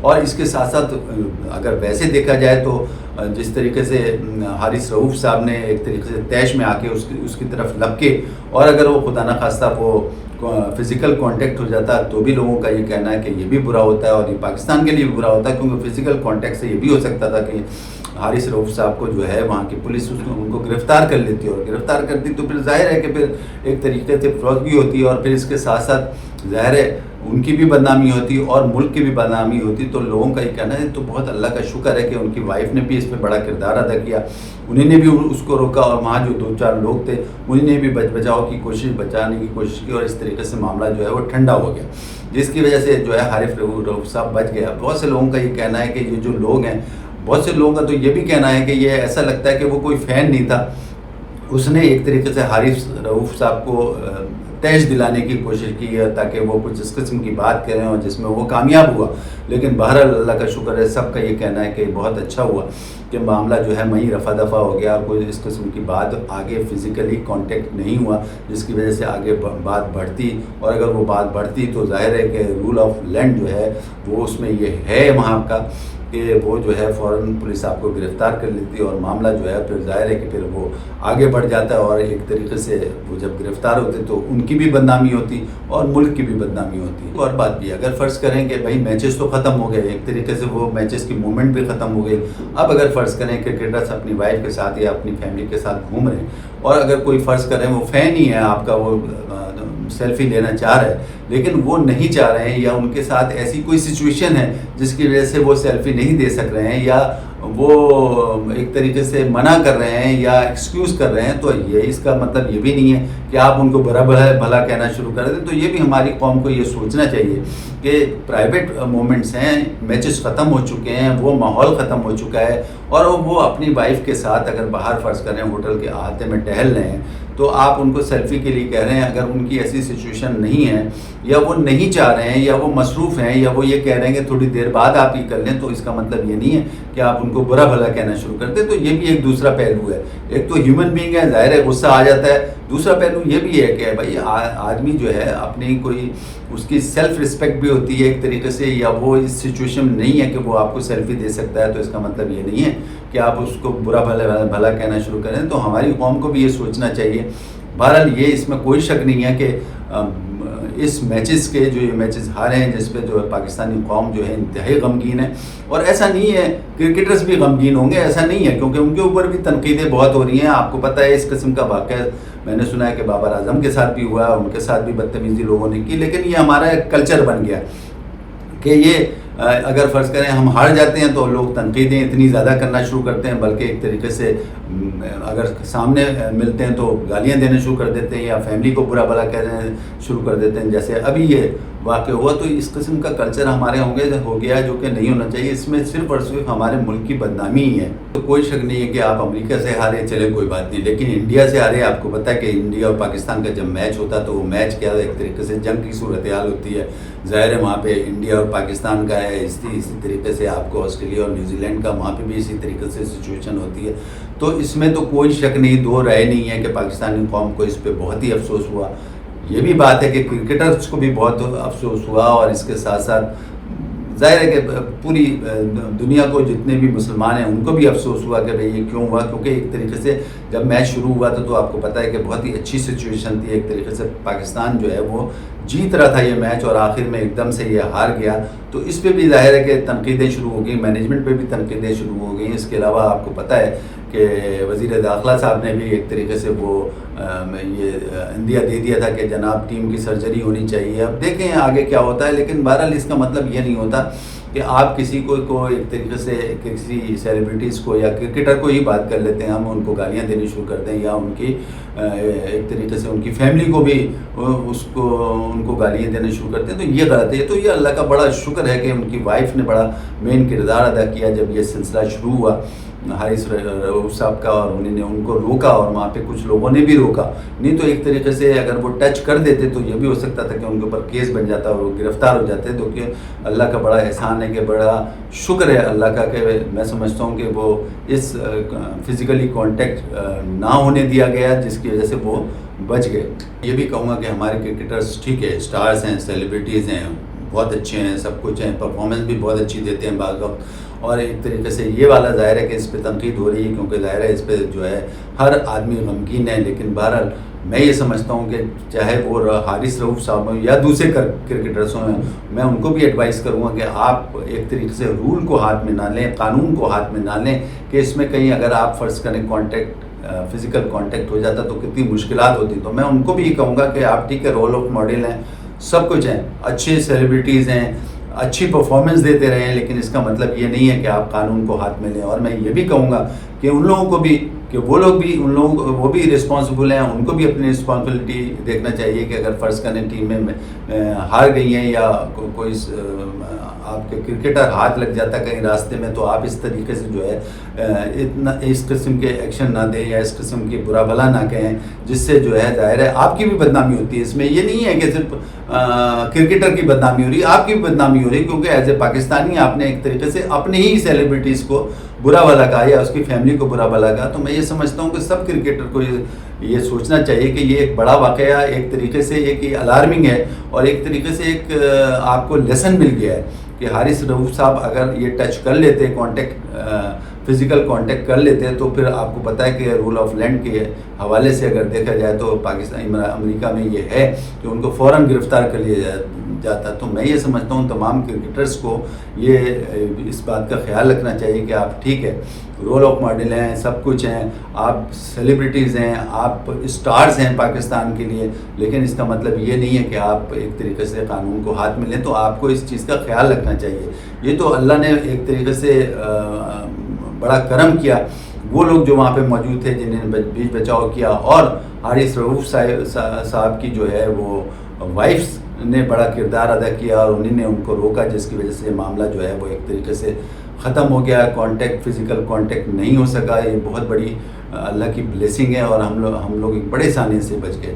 اور اس کے ساتھ ساتھ اگر ویسے دیکھا جائے تو جس طریقے سے حارث رؤوف صاحب نے ایک طریقے سے طیش میں آ کے اس کی طرف لگ کے، اور اگر وہ خدا نخواستہ وہ فزیکل کانٹیکٹ ہو جاتا تو بھی لوگوں کا یہ کہنا ہے کہ یہ بھی برا ہوتا ہے، اور یہ پاکستان کے لیے بھی برا ہوتا ہے، کیونکہ فزیکل کانٹیکٹ سے یہ بھی ہو سکتا تھا کہ حارث رؤوف صاحب کو جو ہے وہاں کی پولیس ان کو گرفتار کر لیتی، اور گرفتار کرتی تو پھر ظاہر ہے کہ پھر ایک طریقے سے فروغی ہوتی، اور پھر اس کے ساتھ ساتھ ظاہر ہے ان کی بھی بدنامی ہوتی اور ملک کی بھی بدنامی ہوتی۔ تو لوگوں کا یہ کہنا ہے، تو بہت اللہ کا شکر ہے کہ ان کی وائف نے بھی اس پہ بڑا کردار ادا کیا، انہیں نے بھی اس کو روکا، اور وہاں جو 2-4 لوگ تھے انہیں نے بھی بچاؤ کی کوشش، بچانے کی کوشش کی، اور اس طریقے سے معاملہ جو ہے وہ ٹھنڈا ہو گیا، جس کی وجہ سے جو ہے حارث رؤوف صاحب بچ گیا۔ بہت سے لوگوں کا یہ کہنا ہے کہ یہ جو لوگ ہیں، بہت سے لوگوں کا تو یہ بھی کہنا ہے کہ یہ ایسا لگتا ہے کہ وہ کوئی فین نہیں تھا، اس نے ایک طریقے سے حارث رؤوف صاحب کو طیش دلانے کی کوشش کی ہے تاکہ وہ کچھ اس قسم کی بات کریں، اور جس میں وہ کامیاب ہوا۔ لیکن بہرحال اللہ کا شکر ہے، سب کا یہ کہنا ہے کہ بہت اچھا ہوا کہ معاملہ جو ہے وہیں رفع دفع ہو گیا، کوئی اس قسم کی بات آگے فزیکلی کانٹیکٹ نہیں ہوا، جس کی وجہ سے آگے بات بڑھتی، اور اگر وہ بات بڑھتی تو ظاہر ہے کہ رول آف لینڈ جو ہے وہ اس میں یہ ہے وہاں کا کہ وہ جو ہے فوراً پولیس آپ کو گرفتار کر لیتی، اور معاملہ جو ہے پھر ظاہر ہے کہ پھر وہ آگے بڑھ جاتا ہے، اور ایک طریقے سے وہ جب گرفتار ہوتے تو ان کی بھی بدنامی ہوتی اور ملک کی بھی بدنامی ہوتی۔ اور بات بھی اگر فرض کریں کہ بھائی میچز تو ختم ہو گئے، ایک طریقے سے وہ میچز کی موومنٹ بھی ختم ہو گئی، اب اگر فرض کریں کرکٹرز اپنی وائف کے ساتھ یا اپنی فیملی کے ساتھ گھوم رہے ہیں، اور اگر کوئی فرض کریں وہ فین ہی ہے آپ کا، وہ سیلفی لینا چاہ رہے ہیں لیکن وہ نہیں چاہ رہے ہیں، یا ان کے ساتھ ایسی کوئی سچویشن ہے جس کی وجہ سے وہ سیلفی نہیں دے سک رہے ہیں، یا وہ ایک طریقے سے منع کر رہے ہیں یا ایکسکیوز کر رہے ہیں، تو یہ اس کا مطلب یہ بھی نہیں ہے کہ آپ ان کو برا بھلا کہنا شروع کر دیں۔ تو یہ بھی ہماری قوم کو یہ سوچنا چاہیے کہ پرائیویٹ مومنٹس ہیں، میچز ختم ہو چکے ہیں، وہ ماحول ختم ہو چکا ہے، اور وہ اپنی وائف کے ساتھ اگر باہر فرض کریں ہوٹل کے احاطے میں ٹہل رہے ہیں، تو آپ ان کو سیلفی کے لیے کہہ رہے ہیں۔ اگر ان کی ایسی سچویشن نہیں ہے، یا وہ نہیں چاہ رہے ہیں، یا وہ مصروف ہیں، یا وہ یہ کہہ رہے ہیں کہ تھوڑی دیر بعد آپ یہ کر لیں، تو اس کا مطلب یہ نہیں ہے کہ آپ ان کو برا بھلا کہنا شروع کر دیں۔ تو یہ بھی ایک دوسرا پہلو ہے، ایک تو ہیومن بینگ ہے، ظاہر ہے غصہ آ جاتا ہے، دوسرا پہلو یہ بھی ہے کہ بھائی آدمی جو ہے اپنی کوئی اس کی سیلف رسپیکٹ بھی ہوتی ہے ایک طریقے سے، یا وہ اس سچویشن میں نہیں ہے کہ وہ آپ کو سیلفی دے سکتا ہے، تو اس کا مطلب یہ نہیں ہے کہ آپ اس کو برا بھلا کہنا شروع کریں۔ تو ہماری قوم کو بھی یہ سوچنا چاہیے۔ بہرحال یہ اس میں کوئی شک نہیں ہے کہ اس میچز کے جو یہ میچز ہارے ہیں، جس پہ جو ہے پاکستانی قوم جو ہے انتہائی غمگین ہے، اور ایسا نہیں ہے کرکٹرز بھی غمگین ہوں گے، ایسا نہیں ہے، کیونکہ ان کے اوپر بھی تنقیدیں بہت ہو رہی ہیں۔ آپ کو پتہ ہے اس قسم کا واقعہ میں نے سنا ہے کہ بابر اعظم کے ساتھ بھی ہوا، ان کے ساتھ بھی بدتمیزی لوگوں نے کی، لیکن یہ ہمارا ایک کلچر بن گیا کہ یہ اگر فرض کریں ہم ہار جاتے ہیں تو لوگ تنقیدیں اتنی زیادہ کرنا شروع کرتے ہیں، بلکہ ایک طریقے سے اگر سامنے ملتے ہیں تو گالیاں دینا شروع کر دیتے ہیں، یا فیملی کو برا بھلا کہنا شروع کر دیتے ہیں، جیسے ابھی یہ واقع ہوا۔ تو اس قسم کا کلچر ہمارے ہو گیا جو کہ نہیں ہونا چاہیے، اس میں صرف اور صرف ہمارے ملک کی بدنامی ہی ہے۔ تو کوئی شک نہیں ہے کہ آپ امریکہ سے ہارے، چلے کوئی بات نہیں، لیکن انڈیا سے ہارے۔ آپ کو پتہ ہے کہ انڈیا اور پاکستان کا جب میچ ہوتا تو وہ میچ کیا ایک طریقے سے جنگ کی صورتحال ہوتی ہے، ظاہر ہے وہاں پہ انڈیا اور پاکستان کا ہے، اسی طریقے سے آپ کو آسٹریلیا اور نیوزی لینڈ کا وہاں پہ بھی اسی طریقے سے سچویشن ہوتی ہے۔ تو اس میں تو کوئی شک نہیں، دو رائے نہیں ہے کہ پاکستانی قوم کو اس پہ بہت ہی افسوس ہوا۔ یہ بھی بات ہے کہ کرکٹرز کو بھی بہت افسوس ہوا، اور اس کے ساتھ ساتھ ظاہر ہے کہ پوری دنیا کو جتنے بھی مسلمان ہیں ان کو بھی افسوس ہوا کہ بھئی یہ کیوں ہوا، کیونکہ ایک طریقے سے جب میچ شروع ہوا تھا تو آپ کو پتہ ہے کہ بہت ہی اچھی سچویشن تھی، ایک طریقے سے پاکستان جو ہے وہ جیت رہا تھا یہ میچ، اور آخر میں ایک دم سے یہ ہار گیا۔ تو اس پہ بھی ظاہر ہے کہ تنقیدیں شروع ہو گئیں، مینجمنٹ پہ بھی تنقیدیں شروع ہو گئیں۔ اس کے علاوہ آپ کو پتہ ہے کہ وزیر داخلہ صاحب نے بھی ایک طریقے سے وہ یہ عندیہ دے دیا تھا کہ جناب ٹیم کی سرجری ہونی چاہیے۔ اب دیکھیں آگے کیا ہوتا ہے، لیکن بہرحال اس کا مطلب یہ نہیں ہوتا کہ آپ کسی کو ایک طریقے سے کسی سیلیبریٹیز کو یا کرکٹر کو ہی بات کر لیتے ہیں، ہم ان کو گالیاں دینی شروع کرتے ہیں، یا ان کی ایک طریقے سے ان کی فیملی کو بھی ان کو گالیاں دینا شروع کرتے ہیں، تو یہ غلط ہے۔ تو یہ اللہ کا بڑا شکر ہے کہ ان کی وائف نے بڑا مین کردار ادا کیا جب یہ سلسلہ شروع ہوا حارث رؤوف صاحب کا، اور انہوں نے ان کو روکا، اور وہاں پہ کچھ لوگوں نے بھی روکا، نہیں تو ایک طریقے سے اگر وہ ٹچ کر دیتے تو یہ بھی ہو سکتا تھا کہ ان کے اوپر کیس بن جاتا اور وہ گرفتار ہو جاتے۔ تو کہ اللہ کا بڑا احسان ہے، کہ بڑا شکر ہے اللہ کا کہ میں سمجھتا ہوں کہ وہ اس فزیکلی کانٹیکٹ نہ ہونے دیا گیا، جس کی وجہ سے وہ بچ گئے۔ یہ بھی کہوں گا کہ ہمارے کرکٹرز ٹھیک ہے، اسٹارز ہیں، سیلیبریٹیز ہیں، بہت اچھے ہیں، سب کچھ ہیں، پرفارمنس بھی بہت اچھی دیتے ہیں بعض وقت، اور ایک طریقے سے یہ والا ظاہر ہے کہ اس پہ تنقید ہو رہی ہے کیونکہ ظاہر ہے اس پہ جو ہے ہر آدمی غمگین ہے، لیکن بہرحال میں یہ سمجھتا ہوں کہ چاہے وہ حارث رؤوف صاحب ہوں یا دوسرے کرکٹرس ہوں، میں ان کو بھی ایڈوائز کروں گا کہ آپ ایک طریقے سے رول کو ہاتھ میں نہ لیں، قانون کو ہاتھ میں نہ لیں، کہ اس میں کہیں اگر آپ فرض کریں فزیکل کانٹیکٹ ہو جاتا تو کتنی مشکلات ہوتی. تو میں ان کو بھی یہ کہوں گا کہ آپ ٹھیک ہے رول آف ماڈل ہیں، سب کچھ ہیں، اچھے سیلیبریٹیز ہیں، اچھی پرفارمنس دیتے رہے ہیں، لیکن اس کا مطلب یہ نہیں ہے کہ آپ قانون کو ہاتھ میں لیں. اور میں یہ بھی کہوں گا کہ ان لوگوں کو بھی کہ وہ بھی رسپانسبل ہیں، ان کو بھی اپنی رسپانسبلٹی دیکھنا چاہیے کہ اگر فرض کریں ٹیم میں ہار گئی ہیں یا کوئی آپ کے کرکٹر ہاتھ لگ جاتا ہے کہیں راستے میں، تو آپ اس طریقے سے جو ہے اتنا اس قسم کے ایکشن نہ دیں یا اس قسم کی برا بھلا نہ کہیں، جس سے جو ہے ظاہر ہے آپ کی بھی بدنامی ہوتی ہے. اس میں یہ نہیں ہے کہ صرف کرکٹر کی بدنامی ہو رہی ہے، آپ کی بھی بدنامی ہو رہی ہے، کیونکہ ایز اے پاکستانی آپ نے ایک طریقے سے اپنے ہی سیلیبریٹیز کو برا بھلا کہا یا اس کی فیملی کو برا بھلا کہا. تو میں یہ سمجھتا ہوں کہ سب کرکٹر کو یہ سوچنا چاہیے کہ یہ ایک بڑا واقعہ ایک طریقے سے ایک الارمنگ ہے، اور ایک طریقے سے ایک آپ کو لیسن مل گیا ہے کہ حارث رؤوف صاحب اگر یہ ٹچ کر لیتے، فزیکل کانٹیکٹ کر لیتے، تو پھر آپ کو پتہ ہے کہ رول آف لینڈ کے حوالے سے اگر دیکھا جائے تو امریکہ میں یہ ہے کہ ان کو فوراً گرفتار کر لیا جاتا. تو میں یہ سمجھتا ہوں تمام کرکٹرز کو یہ اس بات کا خیال رکھنا چاہیے کہ آپ ٹھیک ہے رول آف ماڈل ہیں، سب کچھ ہیں، آپ سیلیبریٹیز ہیں، آپ اسٹارز ہیں پاکستان کے لیے، لیکن اس کا مطلب یہ نہیں ہے کہ آپ ایک طریقے سے قانون کو ہاتھ میں لیں. تو آپ کو اس چیز کا خیال رکھنا چاہیے. یہ تو اللہ نے ایک طریقے سے بڑا کرم کیا، وہ لوگ جو وہاں پہ موجود تھے جنہیں بیچ بچاؤ کیا، اور حارث رؤوف صاحب کی جو ہے وہ وائفس نے بڑا کردار ادا کیا، اور انہیں نے ان کو روکا، جس کی وجہ سے معاملہ جو ہے وہ ایک طریقے سے ختم ہو گیا. فزیکل کانٹیکٹ نہیں ہو سکا. یہ بہت بڑی اللہ کی بلیسنگ ہے، اور ہم لوگ ایک بڑے سانے سے بچ گئے.